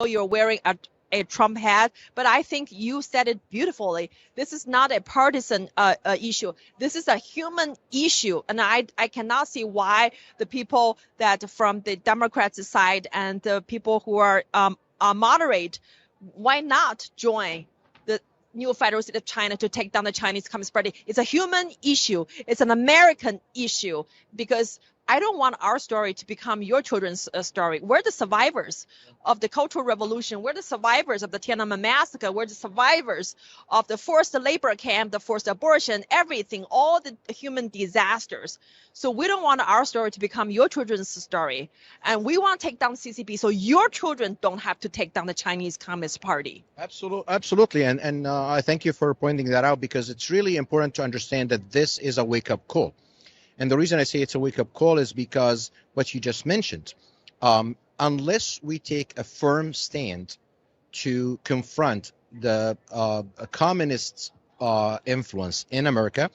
you're wearing a Trump hat, but I think you said it beautifully. This is not a partisan issue. This is a human issue, and I cannot see why the people that from the Democrats side and the people who are moderate, why not join the new federal state of China to take down the Chinese Communist Party? It's a human issue. It's an American issue, because I don't want our story to become your children's story. We're the survivors of the Cultural Revolution. We're the survivors of the Tiananmen Massacre. We're the survivors of the forced labor camp, the forced abortion, everything, all the human disasters. So we don't want our story to become your children's story. And we want to take down CCP so your children don't have to take down the Chinese Communist Party. Absolutely. And I thank you for pointing that out, because it's really important to understand that this is a wake-up call. And the reason I say it's a wake-up call is because what you just mentioned, unless we take a firm stand to confront the communist influence in America,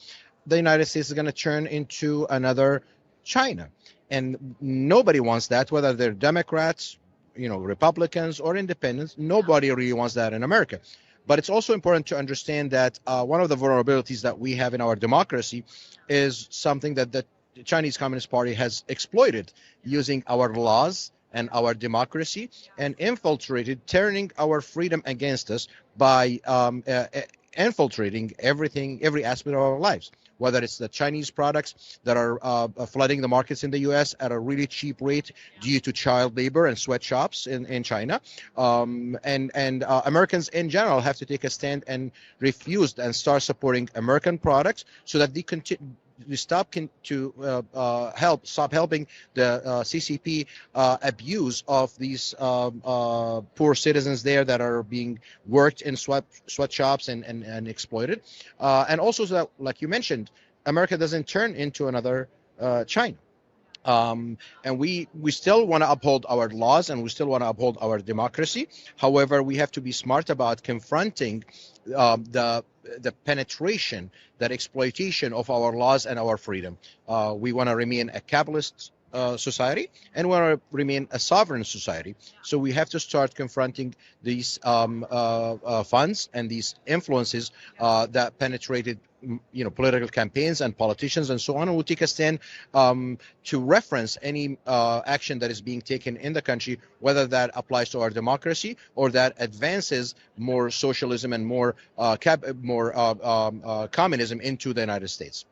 the United States is going to turn into another China. And nobody wants that, whether they're Democrats, Republicans or independents. Nobody really wants that in America. But it's also important to understand that one of the vulnerabilities that we have in our democracy is something that the Chinese Communist Party has exploited, using our laws and our democracy and infiltrated, turning our freedom against us by infiltrating every aspect of our lives, whether it's the Chinese products that are flooding the markets in the U.S. at a really cheap rate due to child labor and sweatshops in China. And Americans in general have to take a stand and refuse and start supporting American products so that they stop helping the CCP abuse of these poor citizens there that are being worked in sweatshops and exploited, and also so that, like you mentioned, America doesn't turn into another China. And we still want to uphold our laws, and we still want to uphold our democracy. However, we have to be smart about confronting the penetration, that exploitation of our laws and our freedom. We want to remain a capitalist society, and we want to remain a sovereign society. So we have to start confronting these funds and these influences that penetrated political campaigns and politicians and so on, and we'll take a stand to reference any action that is being taken in the country, whether that applies to our democracy or that advances more socialism and more communism into the United States.